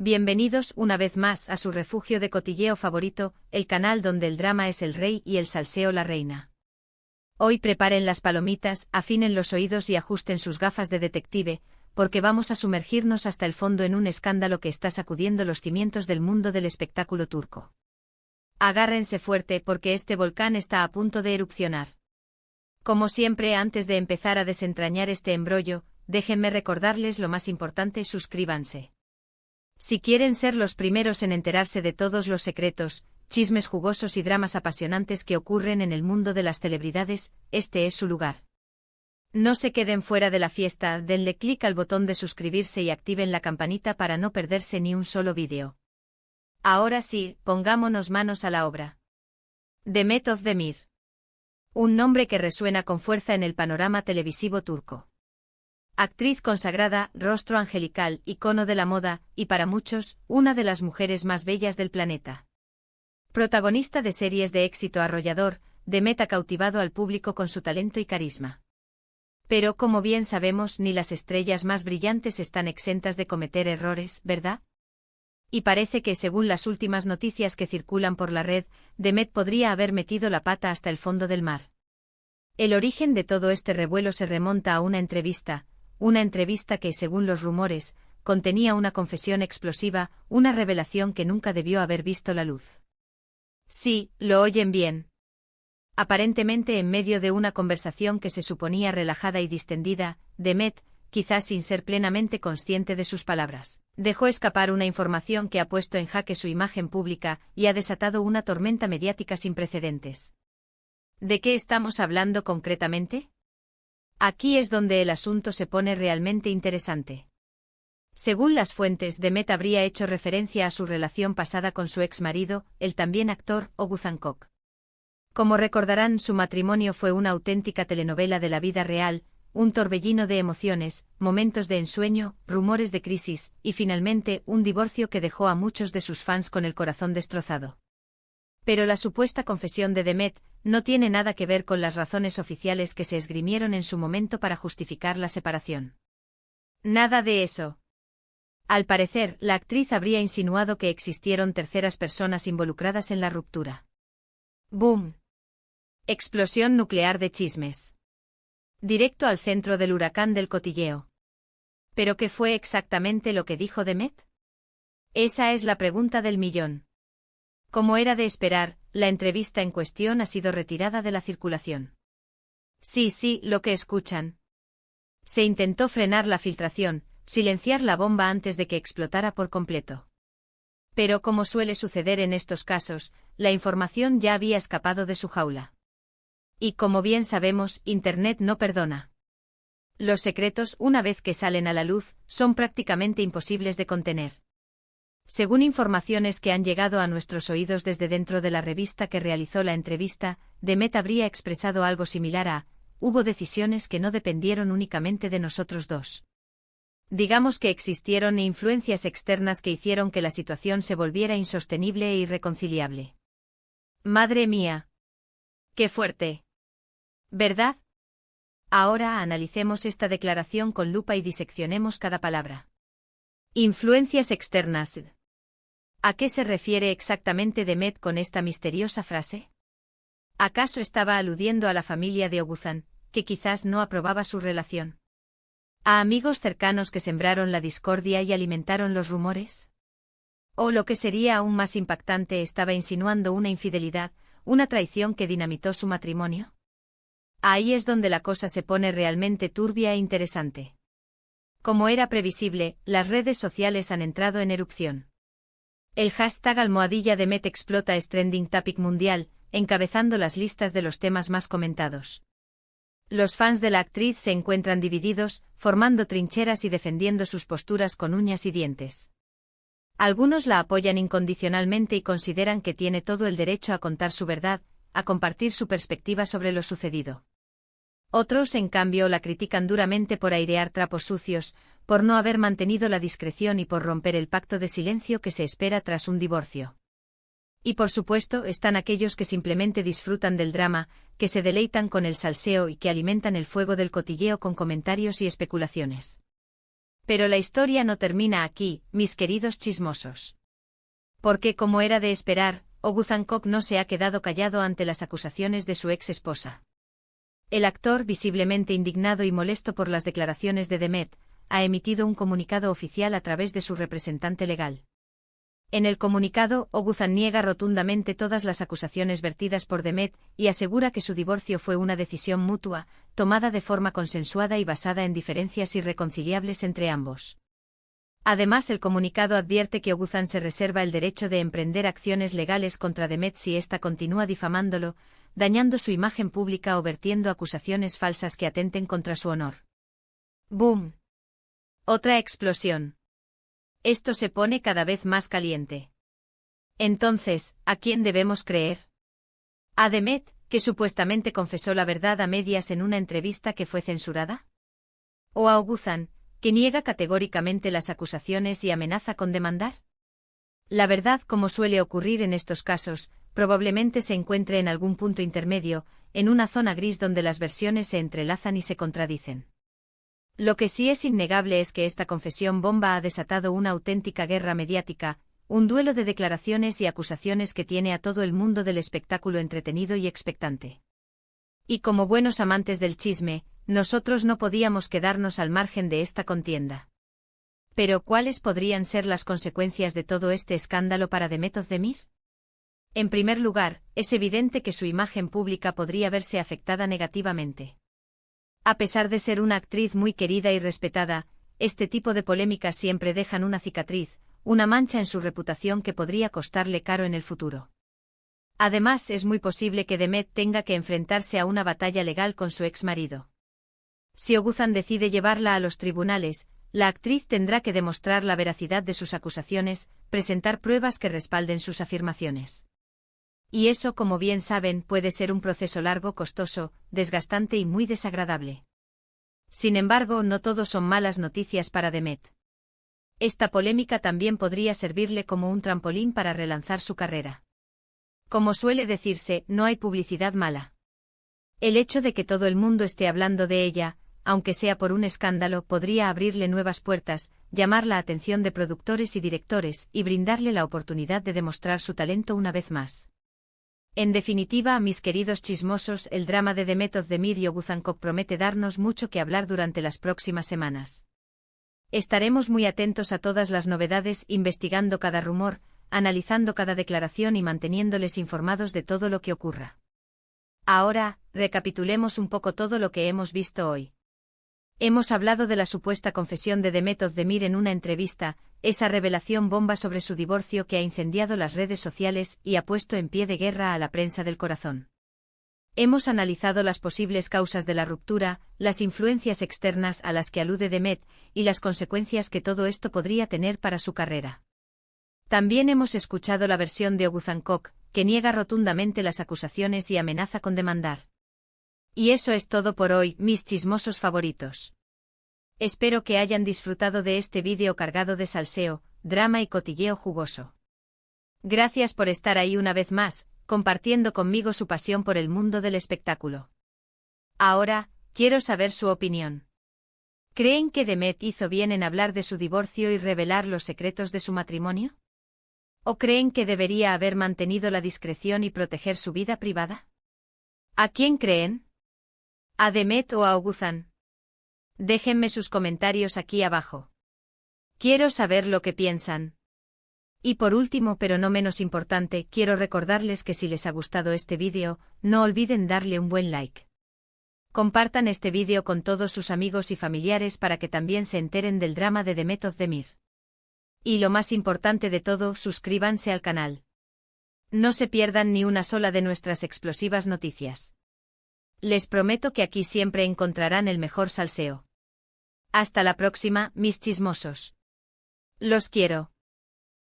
Bienvenidos una vez más a su refugio de cotilleo favorito, el canal donde el drama es el rey y el salseo la reina. Hoy preparen las palomitas, afinen los oídos y ajusten sus gafas de detective, porque vamos a sumergirnos hasta el fondo en un escándalo que está sacudiendo los cimientos del mundo del espectáculo turco. Agárrense fuerte porque este volcán está a punto de erupcionar. Como siempre, antes de empezar a desentrañar este embrollo, déjenme recordarles lo más importante: suscríbanse. Si quieren ser los primeros en enterarse de todos los secretos, chismes jugosos y dramas apasionantes que ocurren en el mundo de las celebridades, este es su lugar. No se queden fuera de la fiesta, denle clic al botón de suscribirse y activen la campanita para no perderse ni un solo vídeo. Ahora sí, pongámonos manos a la obra. Demet Özdemir. Un nombre que resuena con fuerza en el panorama televisivo turco. Actriz consagrada, rostro angelical, icono de la moda, y para muchos, una de las mujeres más bellas del planeta. Protagonista de series de éxito arrollador, Demet ha cautivado al público con su talento y carisma. Pero como bien sabemos, ni las estrellas más brillantes están exentas de cometer errores, ¿verdad? Y parece que, según las últimas noticias que circulan por la red, Demet podría haber metido la pata hasta el fondo del mar. El origen de todo este revuelo se remonta a una entrevista que, según los rumores, contenía una confesión explosiva, una revelación que nunca debió haber visto la luz. Sí, lo oyen bien. Aparentemente, en medio de una conversación que se suponía relajada y distendida, Demet, quizás sin ser plenamente consciente de sus palabras, dejó escapar una información que ha puesto en jaque su imagen pública y ha desatado una tormenta mediática sin precedentes. ¿De qué estamos hablando concretamente? Aquí es donde el asunto se pone realmente interesante. Según las fuentes, Demet habría hecho referencia a su relación pasada con su ex marido, el también actor Oğuzhan Koç. Como recordarán, su matrimonio fue una auténtica telenovela de la vida real, un torbellino de emociones, momentos de ensueño, rumores de crisis, y finalmente un divorcio que dejó a muchos de sus fans con el corazón destrozado. Pero la supuesta confesión de Demet no tiene nada que ver con las razones oficiales que se esgrimieron en su momento para justificar la separación. Nada de eso. Al parecer, la actriz habría insinuado que existieron terceras personas involucradas en la ruptura. ¡Boom! Explosión nuclear de chismes. Directo al centro del huracán del cotilleo. ¿Pero qué fue exactamente lo que dijo Demet? Esa es la pregunta del millón. Como era de esperar, la entrevista en cuestión ha sido retirada de la circulación. Sí, lo que escuchan. Se intentó frenar la filtración, silenciar la bomba antes de que explotara por completo. Pero como suele suceder en estos casos, la información ya había escapado de su jaula. Y como bien sabemos, Internet no perdona. Los secretos, una vez que salen a la luz, son prácticamente imposibles de contener. Según informaciones que han llegado a nuestros oídos desde dentro de la revista que realizó la entrevista, Demet habría expresado algo similar a: hubo decisiones que no dependieron únicamente de nosotros dos. Digamos que existieron influencias externas que hicieron que la situación se volviera insostenible e irreconciliable. ¡Madre mía! ¡Qué fuerte! ¿Verdad? Ahora analicemos esta declaración con lupa y diseccionemos cada palabra. Influencias externas. ¿A qué se refiere exactamente Demet con esta misteriosa frase? ¿Acaso estaba aludiendo a la familia de Oğuzhan, que quizás no aprobaba su relación? ¿A amigos cercanos que sembraron la discordia y alimentaron los rumores? ¿O lo que sería aún más impactante, estaba insinuando una infidelidad, una traición que dinamitó su matrimonio? Ahí es donde la cosa se pone realmente turbia e interesante. Como era previsible, las redes sociales han entrado en erupción. El hashtag #Demet explota es trending topic mundial, encabezando las listas de los temas más comentados. Los fans de la actriz se encuentran divididos, formando trincheras y defendiendo sus posturas con uñas y dientes. Algunos la apoyan incondicionalmente y consideran que tiene todo el derecho a contar su verdad, a compartir su perspectiva sobre lo sucedido. Otros, en cambio, la critican duramente por airear trapos sucios, por no haber mantenido la discreción y por romper el pacto de silencio que se espera tras un divorcio. Y por supuesto están aquellos que simplemente disfrutan del drama, que se deleitan con el salseo y que alimentan el fuego del cotilleo con comentarios y especulaciones. Pero la historia no termina aquí, mis queridos chismosos. Porque, como era de esperar, Oguz Hancock no se ha quedado callado ante las acusaciones de su ex esposa. El actor, visiblemente indignado y molesto por las declaraciones de Demet, ha emitido un comunicado oficial a través de su representante legal. En el comunicado, Oguzhan niega rotundamente todas las acusaciones vertidas por Demet y asegura que su divorcio fue una decisión mutua, tomada de forma consensuada y basada en diferencias irreconciliables entre ambos. Además, el comunicado advierte que Oguzhan se reserva el derecho de emprender acciones legales contra Demet si ésta continúa difamándolo, dañando su imagen pública o vertiendo acusaciones falsas que atenten contra su honor. ¡Boom! Otra explosión. Esto se pone cada vez más caliente. Entonces, ¿a quién debemos creer? ¿A Demet, que supuestamente confesó la verdad a medias en una entrevista que fue censurada? ¿O a Oguzhan, que niega categóricamente las acusaciones y amenaza con demandar? La verdad, como suele ocurrir en estos casos, probablemente se encuentre en algún punto intermedio, en una zona gris donde las versiones se entrelazan y se contradicen. Lo que sí es innegable es que esta confesión bomba ha desatado una auténtica guerra mediática, un duelo de declaraciones y acusaciones que tiene a todo el mundo del espectáculo entretenido y expectante. Y como buenos amantes del chisme, nosotros no podíamos quedarnos al margen de esta contienda. Pero ¿cuáles podrían ser las consecuencias de todo este escándalo para Demet Özdemir? En primer lugar, es evidente que su imagen pública podría verse afectada negativamente. A pesar de ser una actriz muy querida y respetada, este tipo de polémicas siempre dejan una cicatriz, una mancha en su reputación que podría costarle caro en el futuro. Además, es muy posible que Demet tenga que enfrentarse a una batalla legal con su ex marido. Si Oguzhan decide llevarla a los tribunales, la actriz tendrá que demostrar la veracidad de sus acusaciones, presentar pruebas que respalden sus afirmaciones. Y eso, como bien saben, puede ser un proceso largo, costoso, desgastante y muy desagradable. Sin embargo, no todo son malas noticias para Demet. Esta polémica también podría servirle como un trampolín para relanzar su carrera. Como suele decirse, no hay publicidad mala. El hecho de que todo el mundo esté hablando de ella, aunque sea por un escándalo, podría abrirle nuevas puertas, llamar la atención de productores y directores y brindarle la oportunidad de demostrar su talento una vez más. En definitiva, mis queridos chismosos, el drama de Demet Özdemir y Oguz Hancock promete darnos mucho que hablar durante las próximas semanas. Estaremos muy atentos a todas las novedades, investigando cada rumor, analizando cada declaración y manteniéndoles informados de todo lo que ocurra. Ahora, recapitulemos un poco todo lo que hemos visto hoy. Hemos hablado de la supuesta confesión de Demet Özdemir en una entrevista, esa revelación bomba sobre su divorcio que ha incendiado las redes sociales y ha puesto en pie de guerra a la prensa del corazón. Hemos analizado las posibles causas de la ruptura, las influencias externas a las que alude Demet y las consecuencias que todo esto podría tener para su carrera. También hemos escuchado la versión de Oguz Hancock, que niega rotundamente las acusaciones y amenaza con demandar. Y eso es todo por hoy, mis chismosos favoritos. Espero que hayan disfrutado de este vídeo cargado de salseo, drama y cotilleo jugoso. Gracias por estar ahí una vez más, compartiendo conmigo su pasión por el mundo del espectáculo. Ahora, quiero saber su opinión. ¿Creen que Demet hizo bien en hablar de su divorcio y revelar los secretos de su matrimonio? ¿O creen que debería haber mantenido la discreción y proteger su vida privada? ¿A quién creen? ¿A Demet o a Oguzhan? Déjenme sus comentarios aquí abajo. Quiero saber lo que piensan. Y por último, pero no menos importante, quiero recordarles que si les ha gustado este vídeo, no olviden darle un buen like. Compartan este vídeo con todos sus amigos y familiares para que también se enteren del drama de Demet Özdemir. Y lo más importante de todo, suscríbanse al canal. No se pierdan ni una sola de nuestras explosivas noticias. Les prometo que aquí siempre encontrarán el mejor salseo. Hasta la próxima, mis chismosos. Los quiero.